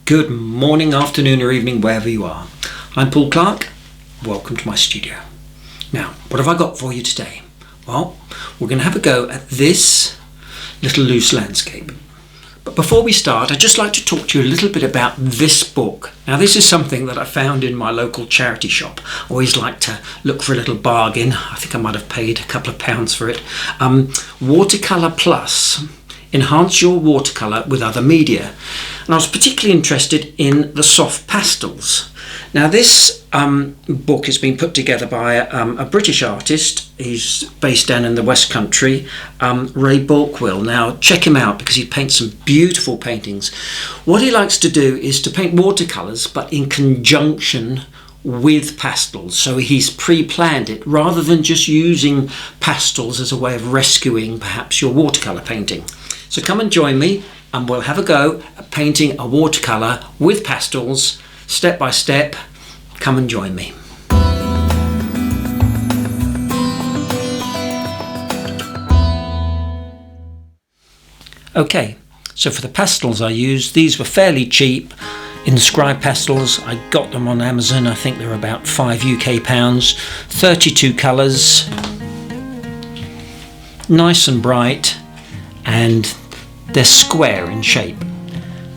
Good morning, afternoon or evening, wherever you are. I'm Paul Clark. Welcome to my studio. Now, what have I got for you today? Well, we're going to have a go at this little loose landscape. But before we start, I'd just like to talk to you a little bit about this book. Now, this is something that I found in my local charity shop. I always like to look for a little bargain. I think I might have paid a couple of pounds for it. Watercolour Plus. Enhance your watercolour with other media. And I was particularly interested in the soft pastels. Now this book has been put together by a British artist. He's based down in the West Country, Ray Balkwill. Now check him out because he paints some beautiful paintings. What he likes to do is to paint watercolours but in conjunction with pastels. So he's pre-planned it rather than just using pastels as a way of rescuing perhaps your watercolour painting. So come and join me and we'll have a go at painting a watercolour with pastels, step by step. Come and join me. Okay, so for the pastels I used, these were fairly cheap. Inscribed pastels, I got them on Amazon. I think they're about £5 UK, 32 colours, nice and bright, and they're square in shape.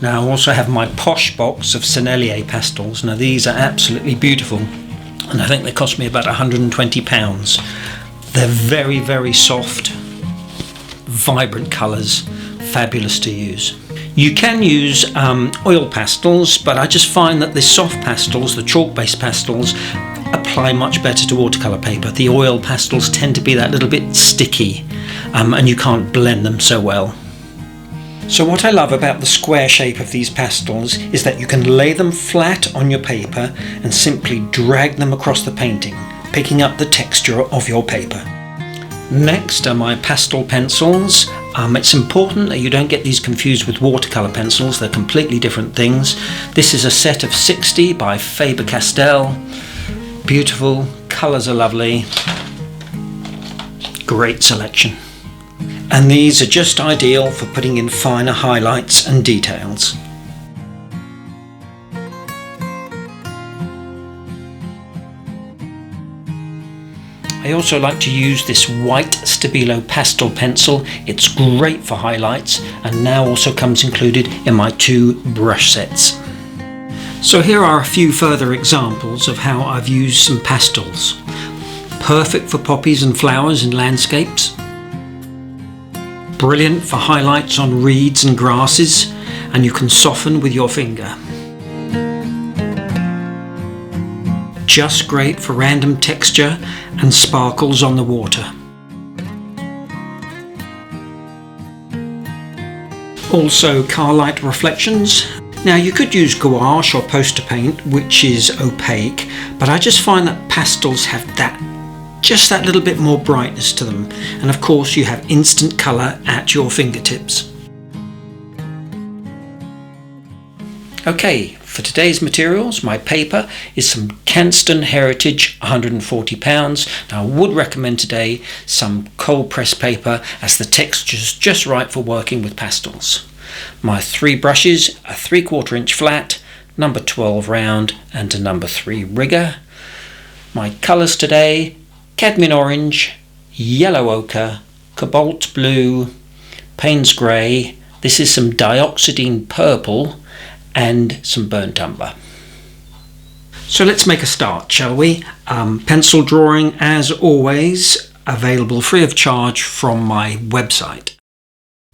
Now I also have my posh box of Sennelier pastels. Now these are absolutely beautiful and I think they cost me about £120. They're very, very soft, vibrant colours, fabulous to use. You can use oil pastels, but I just find that the soft pastels, the chalk-based pastels, apply much better to watercolour paper. The oil pastels tend to be that little bit sticky and you can't blend them so well. So what I love about the square shape of these pastels is that you can lay them flat on your paper and simply drag them across the painting, picking up the texture of your paper. Next are my pastel pencils. It's important that you don't get these confused with watercolour pencils. They're completely different things. This is a set of 60 by Faber-Castell. Beautiful, colours are lovely. Great selection. And these are just ideal for putting in finer highlights and details. I also like to use this white Stabilo pastel pencil. It's great for highlights and now also comes included in my 2 brush sets. So here are a few further examples of how I've used some pastels. Perfect for poppies and flowers in landscapes. Brilliant for highlights on reeds and grasses, and you can soften with your finger. Just great for random texture and sparkles on the water. Also carlight reflections. Now you could use gouache or poster paint, which is opaque, but I just find that pastels have just that little bit more brightness to them, and of course you have instant colour at your fingertips. Okay, for today's materials, my paper is some Canston Heritage, £140. Now I would recommend today some cold press paper as the texture's just right for working with pastels. My 3 brushes, a 3/4 inch flat, number 12 round and a number 3 rigger. My colours today: cadmium orange, yellow ochre, cobalt blue, Payne's grey, this is some dioxidine purple and some burnt umber. So let's make a start, shall we? Pencil drawing, as always, available free of charge from my website.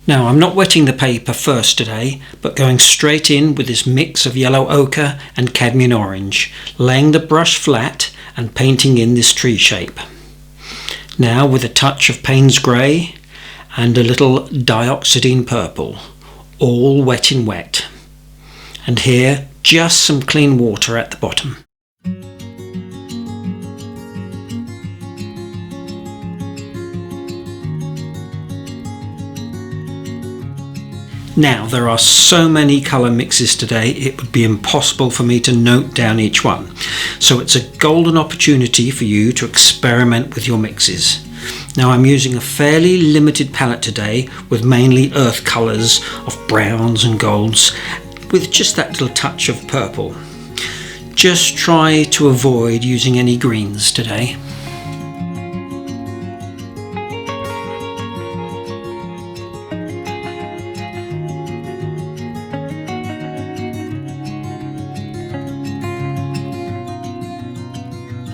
Now I'm not wetting the paper first today, but going straight in with this mix of yellow ochre and cadmium orange, laying the brush flat and painting in this tree shape. Now with a touch of Payne's grey and a little dioxidine purple, all wet in wet. And here just some clean water at the bottom. Now there are so many colour mixes today it would be impossible for me to note down each one, so it's a golden opportunity for you to experiment with your mixes. Now I'm using a fairly limited palette today with mainly earth colours of browns and golds. with just that little touch of purple. Just try to avoid using any greens today.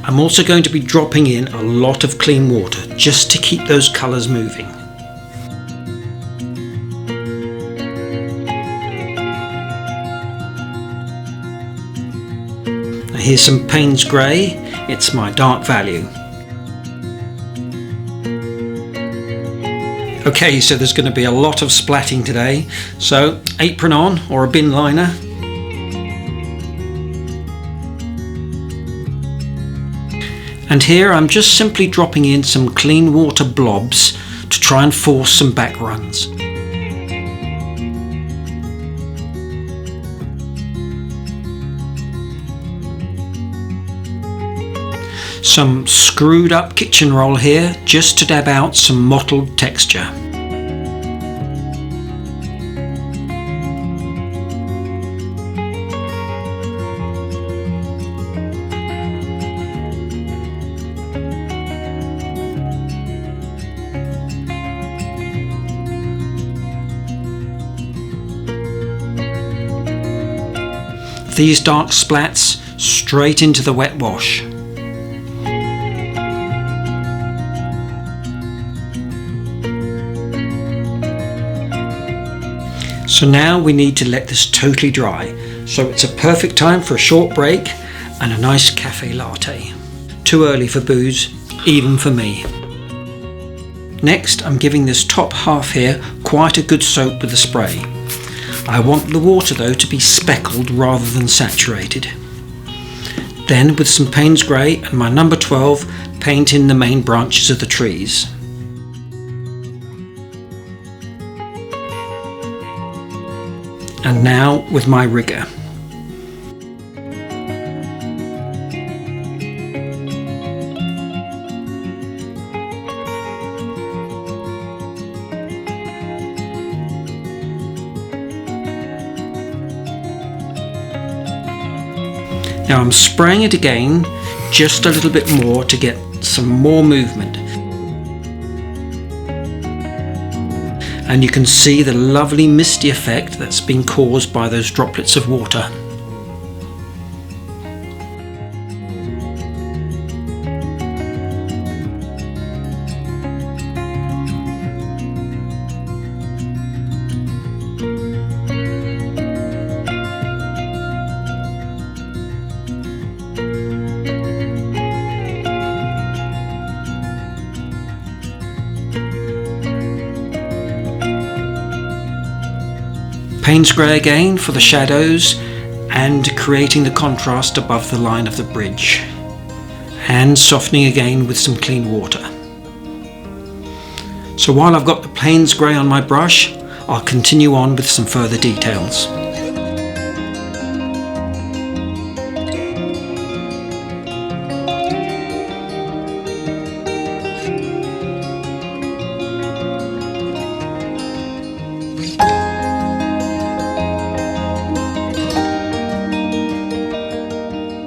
I'm also going to be dropping in a lot of clean water just to keep those colours moving. Now here's some Payne's Grey, it's my dark value. Okay, so there's going to be a lot of splatting today, so apron on or a bin liner. And here I'm just simply dropping in some clean water blobs to try and force some back runs. Some screwed up kitchen roll here just to dab out some mottled texture. These dark splats straight into the wet wash. So now we need to let this totally dry, so it's a perfect time for a short break and a nice cafe latte. Too early for booze, even for me. Next, I'm giving this top half here quite a good soak with the spray. I want the water though to be speckled rather than saturated. Then with some Payne's Grey and my number 12, paint in the main branches of the trees. And now with my rigger. Now I'm spraying it again, just a little bit more to get some more movement. And you can see the lovely misty effect that's been caused by those droplets of water. Payne's Grey again for the shadows and creating the contrast above the line of the bridge, and softening again with some clean water. So while I've got the Payne's Grey on my brush, I'll continue on with some further details.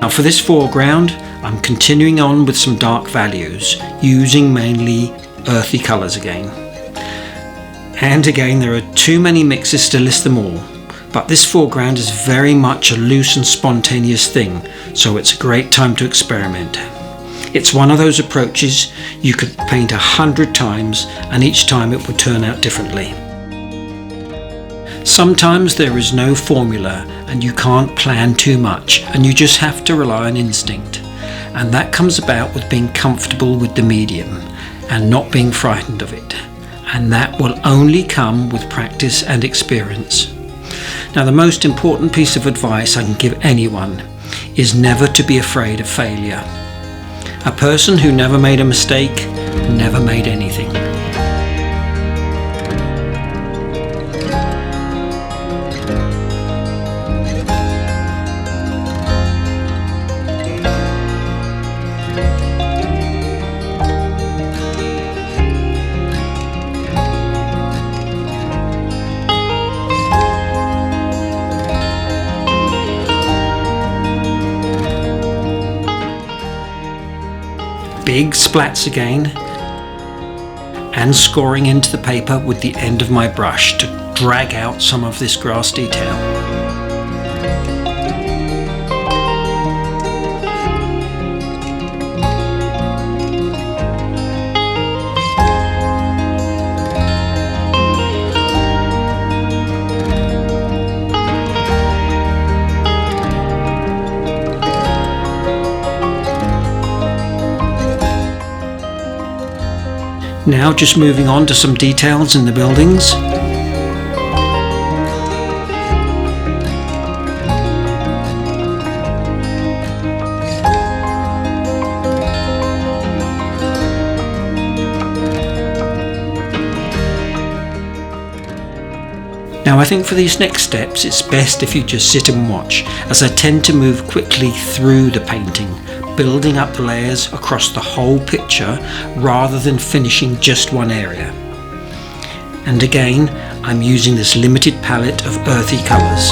Now for this foreground, I'm continuing on with some dark values, using mainly earthy colours again. And again, there are too many mixes to list them all, but this foreground is very much a loose and spontaneous thing, so it's a great time to experiment. It's one of those approaches you could paint 100 times and each time it would turn out differently. Sometimes there is no formula and you can't plan too much and you just have to rely on instinct, and that comes about with being comfortable with the medium and not being frightened of it, and that will only come with practice and experience. Now the most important piece of advice I can give anyone is never to be afraid of failure. A person who never made a mistake never made anything. big splats again and scoring into the paper with the end of my brush to drag out some of this grass detail. Now just moving on to some details in the buildings. Now I think for these next steps it's best if you just sit and watch, as I tend to move quickly through the painting, building up the layers across the whole picture rather than finishing just one area. And again, I'm using this limited palette of earthy colours.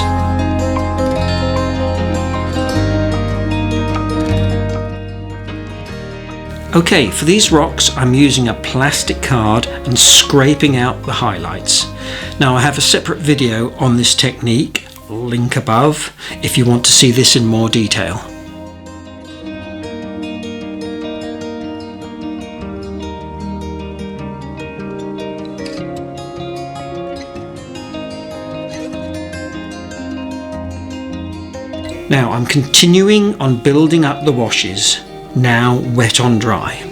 Okay, for these rocks I'm using a plastic card and scraping out the highlights. Now I have a separate video on this technique, link above, if you want to see this in more detail. Now I'm continuing on building up the washes, now wet on dry.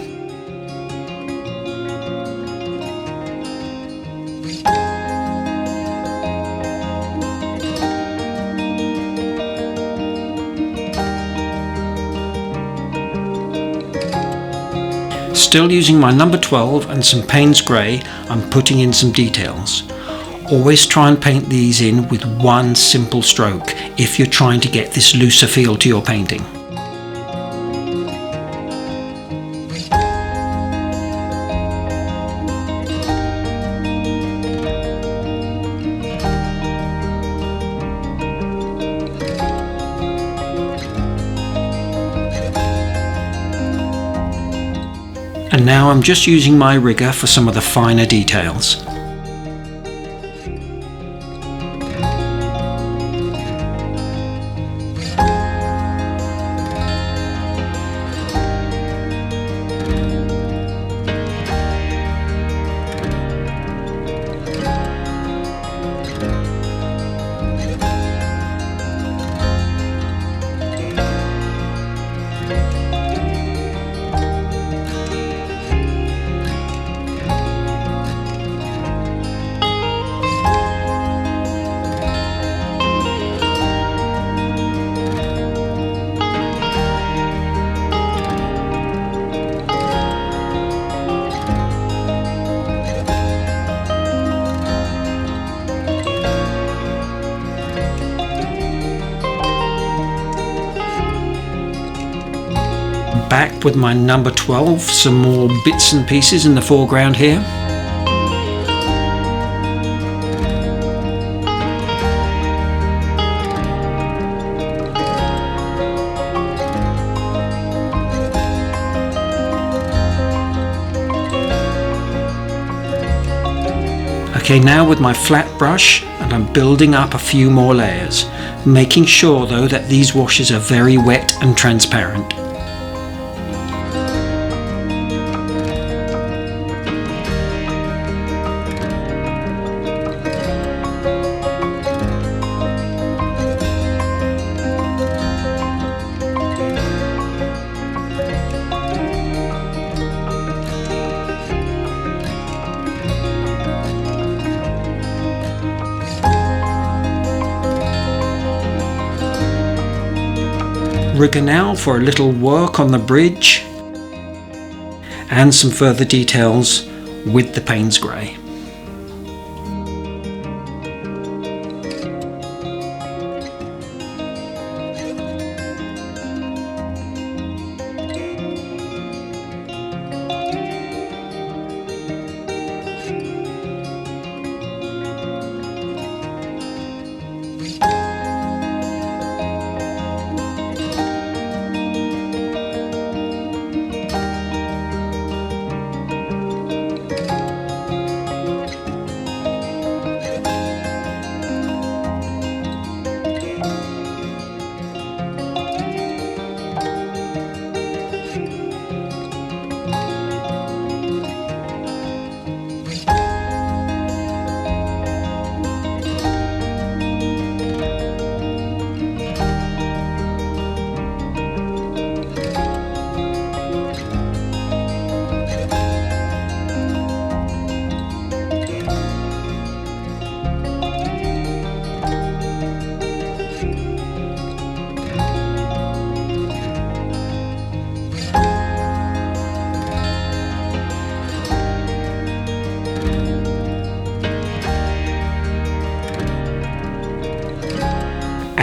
Still using my number 12 and some Payne's Grey, I'm putting in some details. Always try and paint these in with one simple stroke if you're trying to get this looser feel to your painting. And now I'm just using my rigger for some of the finer details. Back with my number 12, some more bits and pieces in the foreground here. Okay, now with my flat brush, and I'm building up a few more layers, making sure though that these washes are very wet and transparent. Rigger now for a little work on the bridge and some further details with the Payne's Grey.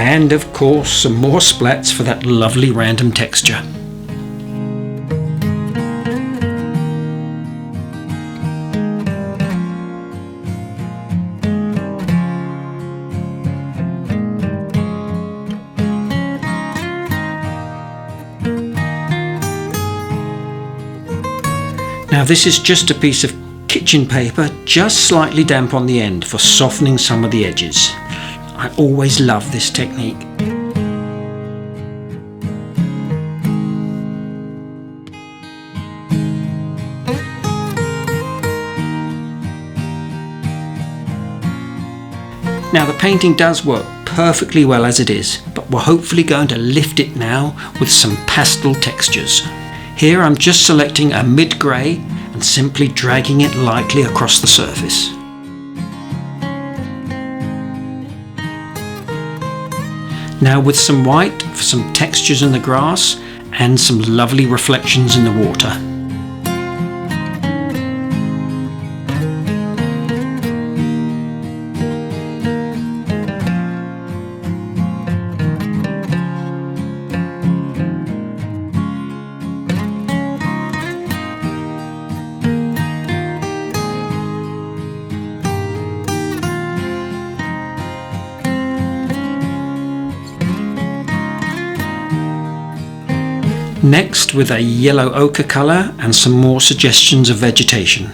And of course some more splats for that lovely random texture. Now this is just a piece of kitchen paper, just slightly damp on the end for softening some of the edges. I always love this technique. Now the painting does work perfectly well as it is, but we're hopefully going to lift it now with some pastel textures. Here I'm just selecting a mid-grey and simply dragging it lightly across the surface. Now with some white for some textures in the grass and some lovely reflections in the water. Next with a yellow ochre colour and some more suggestions of vegetation.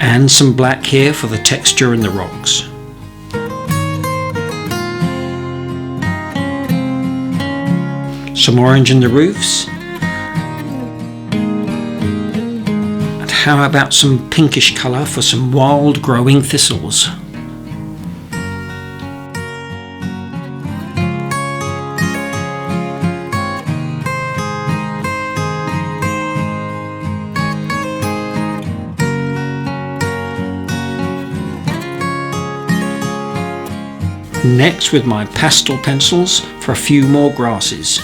And some black here for the texture in the rocks. Some orange in the roofs. And how about some pinkish colour for some wild growing thistles? Next with my pastel pencils for a few more grasses.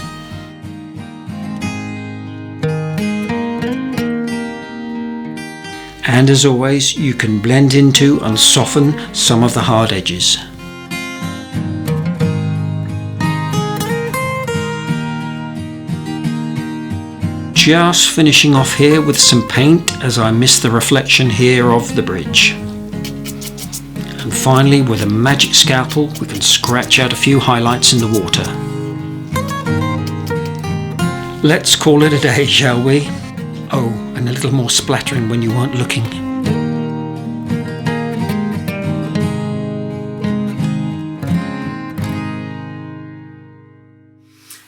And as always, you can blend into and soften some of the hard edges. Just finishing off here with some paint as I miss the reflection here of the bridge. And finally, with a magic scalpel, we can scratch out a few highlights in the water. Let's call it a day, shall we? Oh, and a little more splattering when you weren't looking.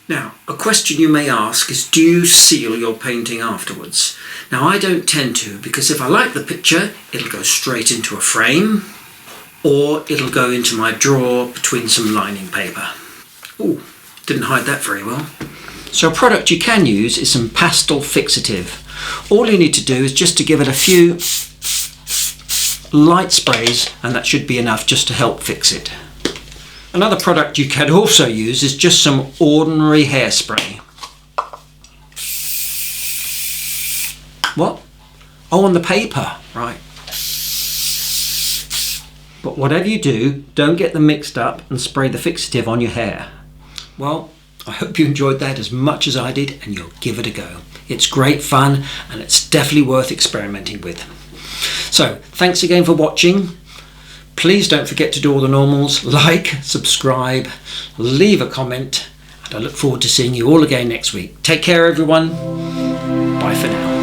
Now, a question you may ask is, do you seal your painting afterwards? Now, I don't tend to, because if I like the picture, it'll go straight into a frame, or it'll go into my drawer between some lining paper. Ooh, didn't hide that very well. So a product you can use is some pastel fixative. All you need to do is just to give it a few light sprays, and that should be enough just to help fix it. Another product you can also use is just some ordinary hairspray. What? Oh, on the paper, right. But whatever you do, don't get them mixed up and spray the fixative on your hair. Well, I hope you enjoyed that as much as I did, and you'll give it a go. It's great fun and it's definitely worth experimenting with. So, thanks again for watching. Please don't forget to do all the normals, like, subscribe, leave a comment, and I look forward to seeing you all again next week. Take care everyone. Bye for now.